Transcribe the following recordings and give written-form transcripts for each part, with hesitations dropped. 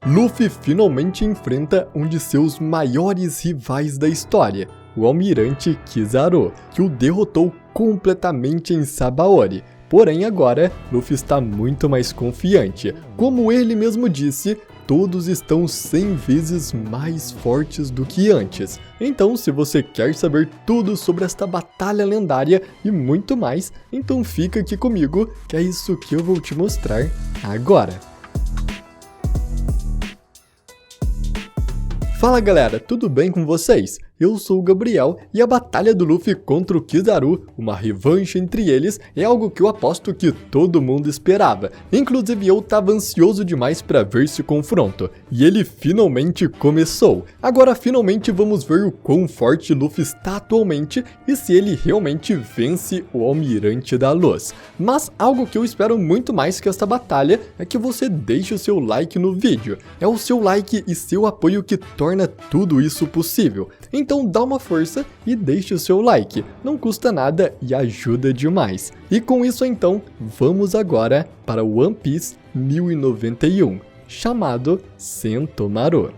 Luffy finalmente enfrenta um de seus maiores rivais da história, o Almirante Kizaru, que o derrotou completamente em Sabaody. Porém agora, Luffy está muito mais confiante. Como ele mesmo disse, todos estão 100 vezes mais fortes do que antes. Então, se você quer saber tudo sobre esta batalha lendária e muito mais, então fica aqui comigo, que é isso que eu vou te mostrar agora. Fala galera, tudo bem com vocês? Eu sou o Gabriel e a batalha do Luffy contra o Kizaru, uma revanche entre eles, é algo que eu aposto que todo mundo esperava. Inclusive eu tava ansioso demais para ver esse confronto, e ele finalmente começou. Agora finalmente vamos ver o quão forte Luffy está atualmente e se ele realmente vence o Almirante da Luz. Mas algo que eu espero muito mais que esta batalha é que você deixe o seu like no vídeo. É o seu like e seu apoio que torna tudo isso possível. Então dá uma força e deixe o seu like, não custa nada e ajuda demais. E com isso então, vamos agora para o One Piece 1091, chamado Sentomaru.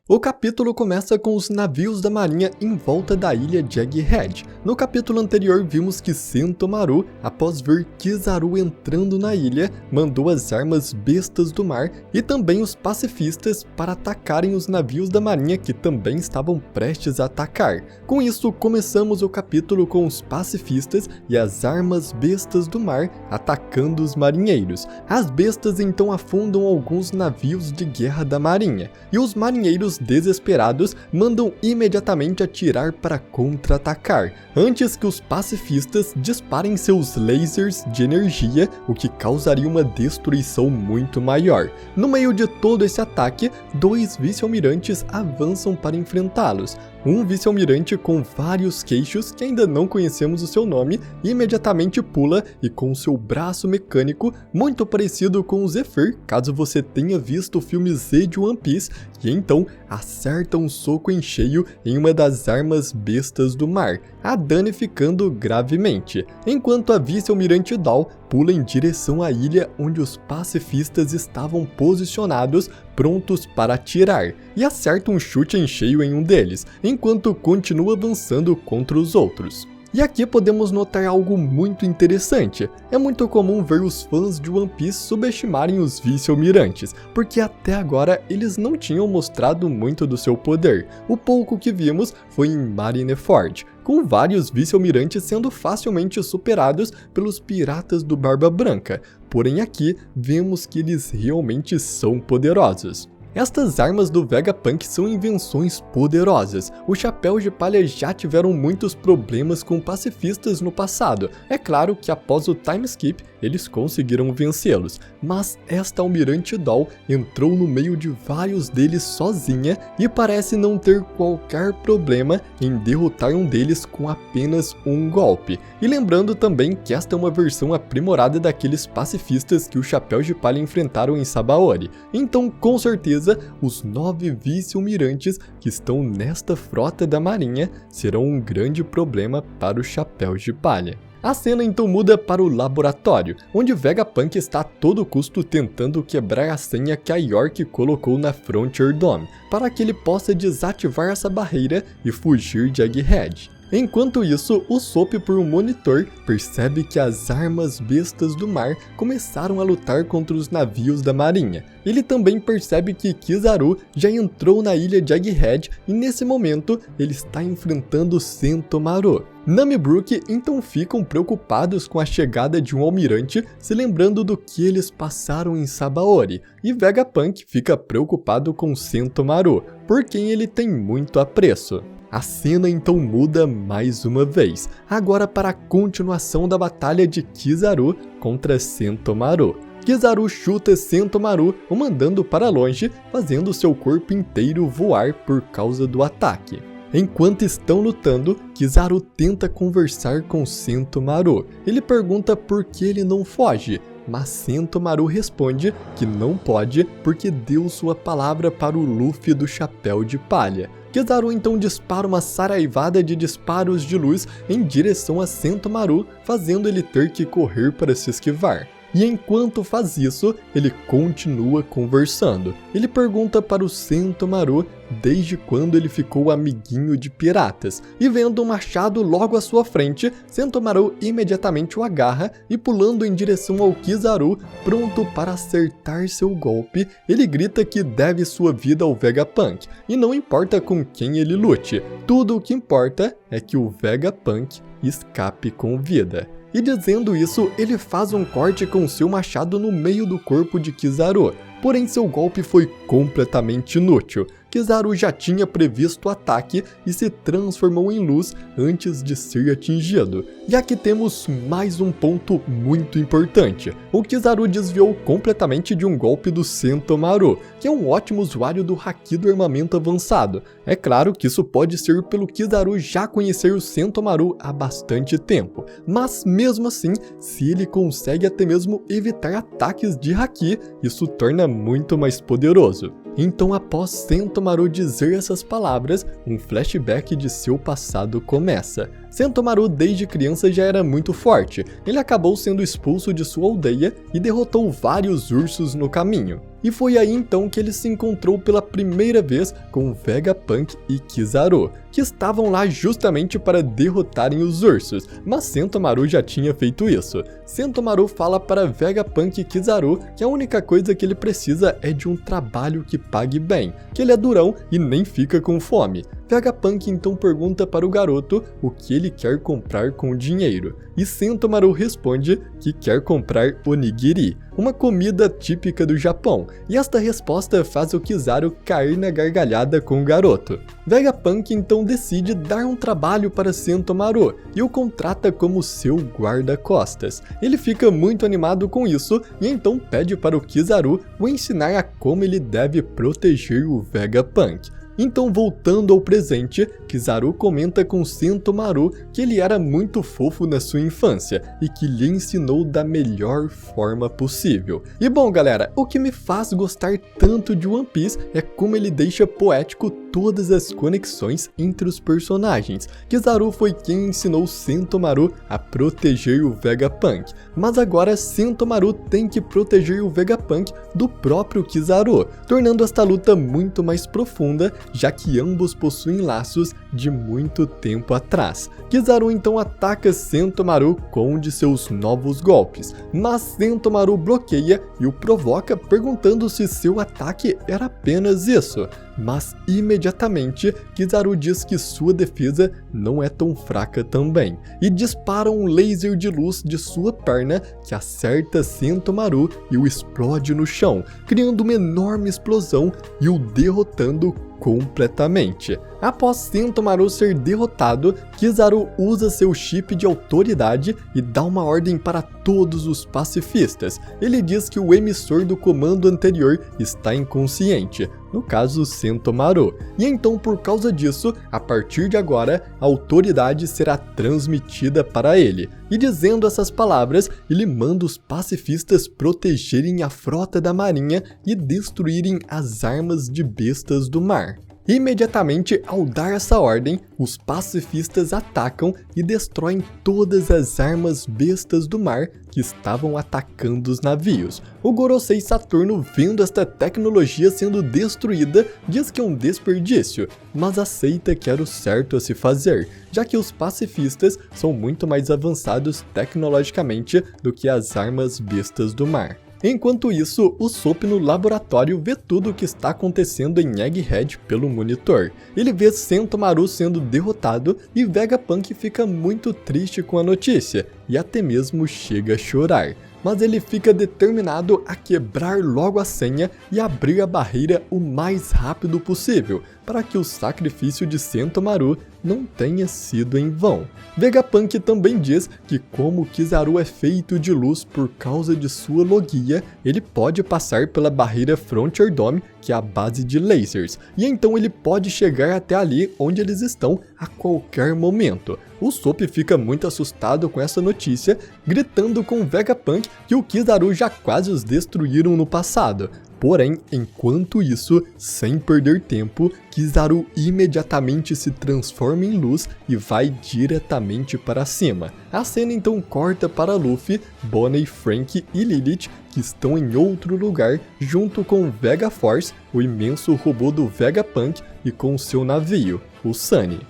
O capítulo começa com os navios da marinha em volta da ilha de Egghead. No capítulo anterior vimos que Sentomaru, após ver Kizaru entrando na ilha, mandou as armas bestas do mar e também os pacifistas para atacarem os navios da marinha que também estavam prestes a atacar. Com isso, começamos o capítulo com os pacifistas e as armas bestas do mar atacando os marinheiros. As bestas então afundam alguns navios de guerra da marinha, e os marinheiros desesperados mandam imediatamente atirar para contra-atacar, antes que os pacifistas disparem seus lasers de energia, o que causaria uma destruição muito maior. No meio de todo esse ataque, dois vice-almirantes avançam para enfrentá-los. Um vice-almirante com vários queixos, que ainda não conhecemos o seu nome, imediatamente pula e com seu braço mecânico, muito parecido com o Zephyr, caso você tenha visto o filme Z de One Piece, e então acerta um soco em cheio em uma das armas bestas do mar, a danificando gravemente, enquanto a vice-almirante Doll pula em direção à ilha onde os pacifistas estavam posicionados, prontos para atirar, e acerta um chute em cheio em um deles, enquanto continua avançando contra os outros. E aqui podemos notar algo muito interessante. É muito comum ver os fãs de One Piece subestimarem os vice-almirantes, porque até agora eles não tinham mostrado muito do seu poder. O pouco que vimos foi em Marineford, com vários vice-almirantes sendo facilmente superados pelos piratas do Barba Branca. Porém aqui vemos que eles realmente são poderosos. Estas armas do Vegapunk são invenções poderosas. Os Chapéus de Palha já tiveram muitos problemas com pacifistas no passado. É claro que após o time skip, eles conseguiram vencê-los, mas esta Almirante Doll entrou no meio de vários deles sozinha e parece não ter qualquer problema em derrotar um deles com apenas um golpe. E lembrando também que esta é uma versão aprimorada daqueles pacifistas que os Chapéus de Palha enfrentaram em Sabaody. Então, com certeza, os 9 vice-almirantes que estão nesta frota da marinha serão um grande problema para os Chapéus de Palha. A cena então muda para o laboratório, onde Vegapunk está a todo custo tentando quebrar a senha que a York colocou na Frontier Dome, para que ele possa desativar essa barreira e fugir de Egghead. Enquanto isso, o Sop por um monitor percebe que as armas bestas do mar começaram a lutar contra os navios da marinha. Ele também percebe que Kizaru já entrou na ilha de Egghead e nesse momento ele está enfrentando Sentomaru. Nami e Brook então ficam preocupados com a chegada de um almirante, se lembrando do que eles passaram em Sabaody, e Vegapunk fica preocupado com Sentomaru, por quem ele tem muito apreço. A cena então muda mais uma vez, agora para a continuação da batalha de Kizaru contra Sentomaru. Kizaru chuta Sentomaru, o mandando para longe, fazendo seu corpo inteiro voar por causa do ataque. Enquanto estão lutando, Kizaru tenta conversar com Sentomaru. Ele pergunta por que ele não foge, mas Sentomaru responde que não pode porque deu sua palavra para o Luffy do Chapéu de Palha. Kizaru então dispara uma saraivada de disparos de luz em direção a Sentomaru, fazendo ele ter que correr para se esquivar. e enquanto faz isso, ele continua conversando. Ele pergunta para o Sentomaru desde quando ele ficou amiguinho de piratas, e vendo um machado logo à sua frente, Sentomaru imediatamente o agarra e pulando em direção ao Kizaru, pronto para acertar seu golpe, ele grita que deve sua vida ao Vegapunk, e não importa com quem ele lute, tudo o que importa é que o Vegapunk escape com vida. E dizendo isso, ele faz um corte com seu machado no meio do corpo de Kizaru, porém seu golpe foi completamente inútil. Kizaru já tinha previsto o ataque e se transformou em luz antes de ser atingido. E aqui temos mais um ponto muito importante. O Kizaru desviou completamente de um golpe do Sentomaru, que é um ótimo usuário do Haki do armamento avançado. É claro que isso pode ser pelo Kizaru já conhecer o Sentomaru há bastante tempo, mas mesmo assim, se ele consegue até mesmo evitar ataques de Haki, isso torna muito mais poderoso. Então, após Sentomaru dizer essas palavras, um flashback de seu passado começa. Sentomaru desde criança já era muito forte, ele acabou sendo expulso de sua aldeia e derrotou vários ursos no caminho. E foi aí então que ele se encontrou pela primeira vez com Vegapunk e Kizaru, que estavam lá justamente para derrotarem os ursos, mas Sentomaru já tinha feito isso. Sentomaru fala para Vegapunk e Kizaru que a única coisa que ele precisa é de um trabalho que pague bem, que ele é durão e nem fica com fome. Vegapunk então pergunta para o garoto o que ele quer comprar com o dinheiro, e Sentomaru responde que quer comprar onigiri, uma comida típica do Japão, e esta resposta faz o Kizaru cair na gargalhada com o garoto. Vegapunk então decide dar um trabalho para Sentomaru e o contrata como seu guarda-costas. Ele fica muito animado com isso e então pede para o Kizaru o ensinar a como ele deve proteger o Vegapunk. Então, voltando ao presente, Kizaru comenta com Sentomaru que ele era muito fofo na sua infância e que lhe ensinou da melhor forma possível. E bom galera, o que me faz gostar tanto de One Piece é como ele deixa poético todas as conexões entre os personagens. Kizaru foi quem ensinou Sentomaru a proteger o Vegapunk, mas agora Sentomaru tem que proteger o Vegapunk do próprio Kizaru, tornando esta luta muito mais profunda, já que ambos possuem laços de muito tempo atrás. Kizaru então ataca Sentomaru com um de seus novos golpes, mas Sentomaru bloqueia e o provoca perguntando se seu ataque era apenas isso. Mas imediatamente Kizaru diz que sua defesa não é tão fraca também, e dispara um laser de luz de sua perna que acerta Sentomaru e o explode no chão, criando uma enorme explosão e o derrotando completamente. Após Sentomaru ser derrotado, Kizaru usa seu chip de autoridade e dá uma ordem para todos os pacifistas. Ele diz que o emissor do comando anterior está inconsciente, no caso Sentomaru, e então por causa disso, a partir de agora, a autoridade será transmitida para ele. E dizendo essas palavras, ele manda os pacifistas protegerem a frota da marinha e destruírem as armas de bestas do mar. Imediatamente ao dar essa ordem, os pacifistas atacam e destroem todas as armas bestas do mar que estavam atacando os navios. O Gorosei Saturno, vendo esta tecnologia sendo destruída, diz que é um desperdício, mas aceita que era o certo a se fazer, já que os pacifistas são muito mais avançados tecnologicamente do que as armas bestas do mar. Enquanto isso, o Sop no laboratório vê tudo o que está acontecendo em Egghead pelo monitor. Ele vê Sentomaru sendo derrotado e Vegapunk fica muito triste com a notícia e até mesmo chega a chorar. Mas ele fica determinado a quebrar logo a senha e abrir a barreira o mais rápido possível, para que o sacrifício de Sentomaru não tenha sido em vão. Vegapunk também diz que como Kizaru é feito de luz por causa de sua logia, ele pode passar pela barreira Frontier Dome, que é a base de lasers, e então ele pode chegar até ali onde eles estão a qualquer momento. O Sop fica muito assustado com essa notícia, gritando com Vegapunk que o Kizaru já quase os destruíram no passado. Porém, enquanto isso, sem perder tempo, Kizaru imediatamente se transforma em luz e vai diretamente para cima. A cena então corta para Luffy, Bonnie, Frank e Lilith, que estão em outro lugar junto com Vega Force, o imenso robô do Vegapunk, e com seu navio, o Sunny.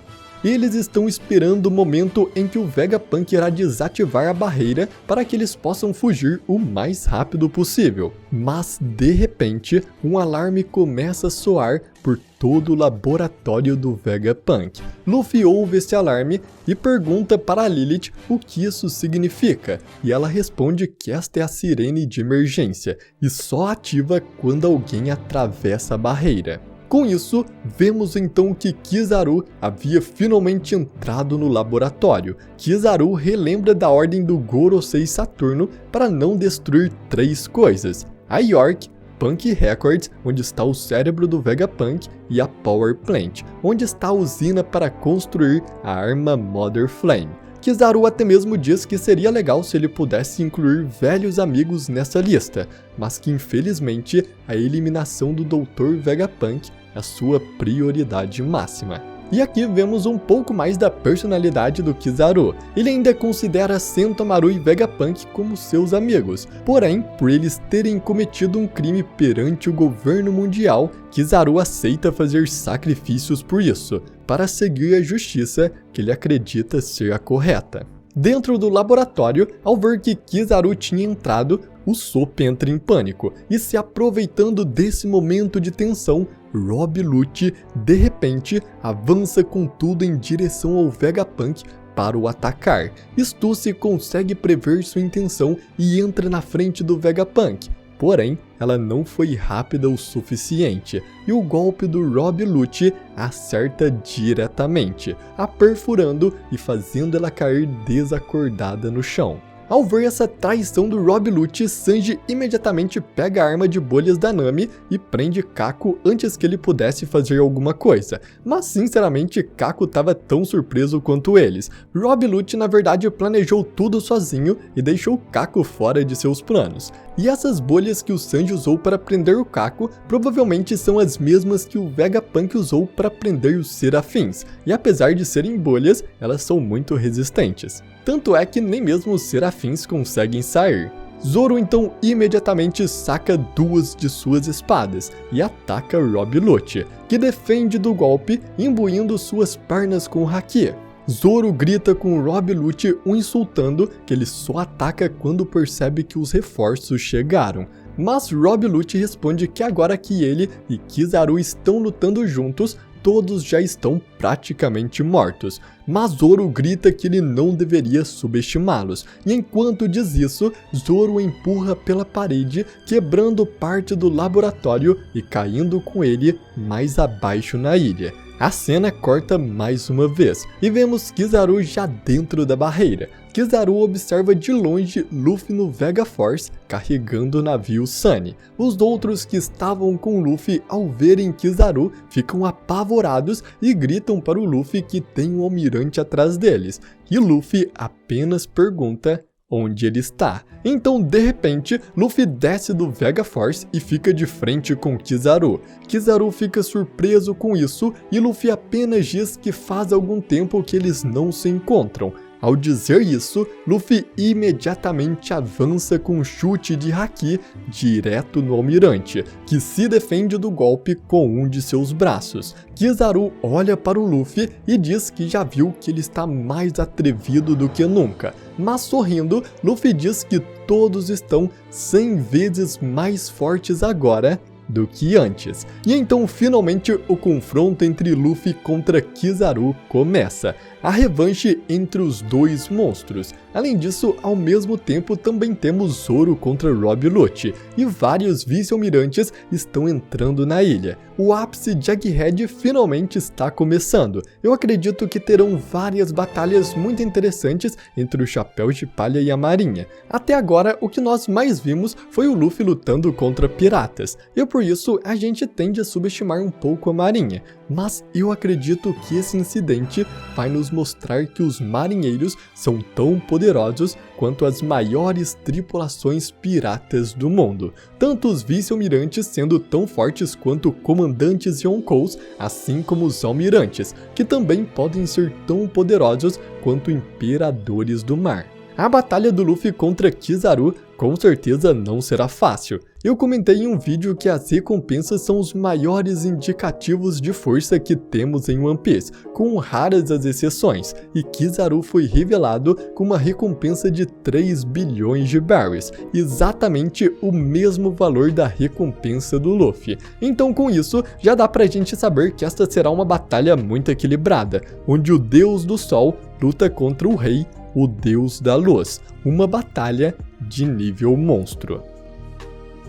Eles estão esperando o momento em que o Vegapunk irá desativar a barreira para que eles possam fugir o mais rápido possível. Mas, de repente, um alarme começa a soar por todo o laboratório do Vegapunk. Luffy ouve esse alarme e pergunta para Lilith o que isso significa, e ela responde que esta é a sirene de emergência e só ativa quando alguém atravessa a barreira. Com isso, vemos então que Kizaru havia finalmente entrado no laboratório. Kizaru relembra da ordem do Gorosei Saturno para não destruir 3 coisas: a York, Punk Records, onde está o cérebro do Vegapunk, e a Power Plant, onde está a usina para construir a arma Mother Flame. Kizaru até mesmo diz que seria legal se ele pudesse incluir velhos amigos nessa lista, mas que infelizmente a eliminação do Dr. Vegapunk é a sua prioridade máxima. E aqui vemos um pouco mais da personalidade do Kizaru. Ele ainda considera Sentomaru e Vegapunk como seus amigos, porém, por eles terem cometido um crime perante o governo mundial, Kizaru aceita fazer sacrifícios por isso, para seguir a justiça que ele acredita ser a correta. Dentro do laboratório, ao ver que Kizaru tinha entrado, o Sop entra em pânico, e se aproveitando desse momento de tensão, Rob Lucci, de repente, avança com tudo em direção ao Vegapunk para o atacar. Stussy consegue prever sua intenção e entra na frente do Vegapunk, porém, ela não foi rápida o suficiente, e o golpe do Rob Lucci acerta diretamente, a perfurando e fazendo ela cair desacordada no chão. Ao ver essa traição do Rob Lucci, Sanji imediatamente pega a arma de bolhas da Nami e prende Kako antes que ele pudesse fazer alguma coisa. Mas sinceramente, Kako estava tão surpreso quanto eles. Rob Lucci na verdade planejou tudo sozinho e deixou Kako fora de seus planos. E essas bolhas que o Sanji usou para prender o Kako provavelmente são as mesmas que o Vegapunk usou para prender os Serafins. E apesar de serem bolhas, elas são muito resistentes. Tanto é que nem mesmo os Serafins conseguem sair. Zoro então imediatamente saca 2 de suas espadas e ataca Rob Lucci, que defende do golpe, imbuindo suas pernas com haki. Zoro grita com Rob Lucci o insultando que ele só ataca quando percebe que os reforços chegaram. Mas Rob Lucci responde que agora que ele e Kizaru estão lutando juntos, todos já estão praticamente mortos, mas Zoro grita que ele não deveria subestimá-los, e enquanto diz isso, Zoro o empurra pela parede, quebrando parte do laboratório e caindo com ele mais abaixo na ilha. A cena corta mais uma vez, e vemos Kizaru já dentro da barreira. Kizaru observa de longe Luffy no Vega Force, carregando o navio Sunny. Os outros que estavam com Luffy ao verem Kizaru ficam apavorados e gritam para o Luffy que tem um almirante atrás deles. E Luffy apenas pergunta onde ele está. Então, de repente, Luffy desce do Vega Force e fica de frente com Kizaru. Kizaru fica surpreso com isso e Luffy apenas diz que faz algum tempo que eles não se encontram. Ao dizer isso, Luffy imediatamente avança com um chute de haki direto no almirante, que se defende do golpe com um de seus braços. Kizaru olha para o Luffy e diz que já viu que ele está mais atrevido do que nunca, mas sorrindo, Luffy diz que todos estão 100 vezes mais fortes agora do que antes. E então finalmente o confronto entre Luffy contra Kizaru começa. A revanche entre os dois monstros. Além disso, ao mesmo tempo também temos Zoro contra Rob Lucci, e vários vice-almirantes estão entrando na ilha. O ápice de Egghead finalmente está começando. Eu acredito que terão várias batalhas muito interessantes entre o Chapéu de Palha e a Marinha. Até agora, o que nós mais vimos foi o Luffy lutando contra piratas, e por isso a gente tende a subestimar um pouco a Marinha. Mas eu acredito que esse incidente vai nos mostrar que os marinheiros são tão poderosos quanto as maiores tripulações piratas do mundo, tanto os vice-almirantes sendo tão fortes quanto comandantes yonkous, assim como os almirantes, que também podem ser tão poderosos quanto imperadores do mar. A batalha do Luffy contra Kizaru com certeza não será fácil. Eu comentei em um vídeo que as recompensas são os maiores indicativos de força que temos em One Piece, com raras as exceções, e Kizaru foi revelado com uma recompensa de 3 bilhões de berries, exatamente o mesmo valor da recompensa do Luffy. Então com isso, já dá pra gente saber que esta será uma batalha muito equilibrada, onde o Deus do Sol luta contra o Rei, o Deus da Luz, uma batalha de nível monstro.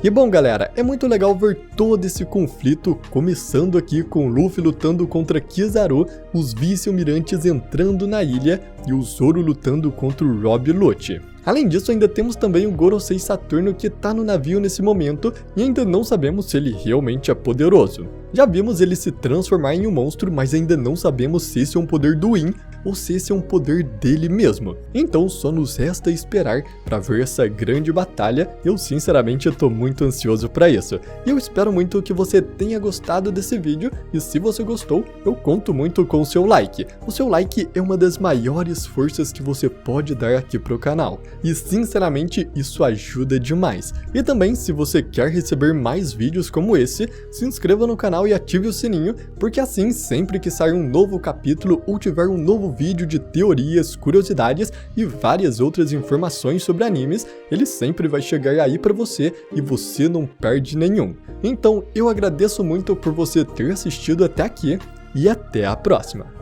E bom galera, é muito legal ver todo esse conflito, começando aqui com Luffy lutando contra Kizaru, os vice-almirantes entrando na ilha e o Zoro lutando contra o Rob Lucci. Além disso, ainda temos também o Gorosei Saturno que tá no navio nesse momento e ainda não sabemos se ele realmente é poderoso. Já vimos ele se transformar em um monstro, mas ainda não sabemos se esse é um poder do In ou se esse é um poder dele mesmo. Então só nos resta esperar para ver essa grande batalha. Eu sinceramente tô muito ansioso para isso. E eu espero muito que você tenha gostado desse vídeo e se você gostou, eu conto muito com o seu like. O seu like é uma das maiores forças que você pode dar aqui pro canal. E sinceramente isso ajuda demais. E também se você quer receber mais vídeos como esse, se inscreva no canal e ative o sininho, porque assim sempre que sair um novo capítulo ou tiver um novo vídeo de teorias, curiosidades e várias outras informações sobre animes, ele sempre vai chegar aí pra você e você não perde nenhum. Então eu agradeço muito por você ter assistido até aqui e até a próxima.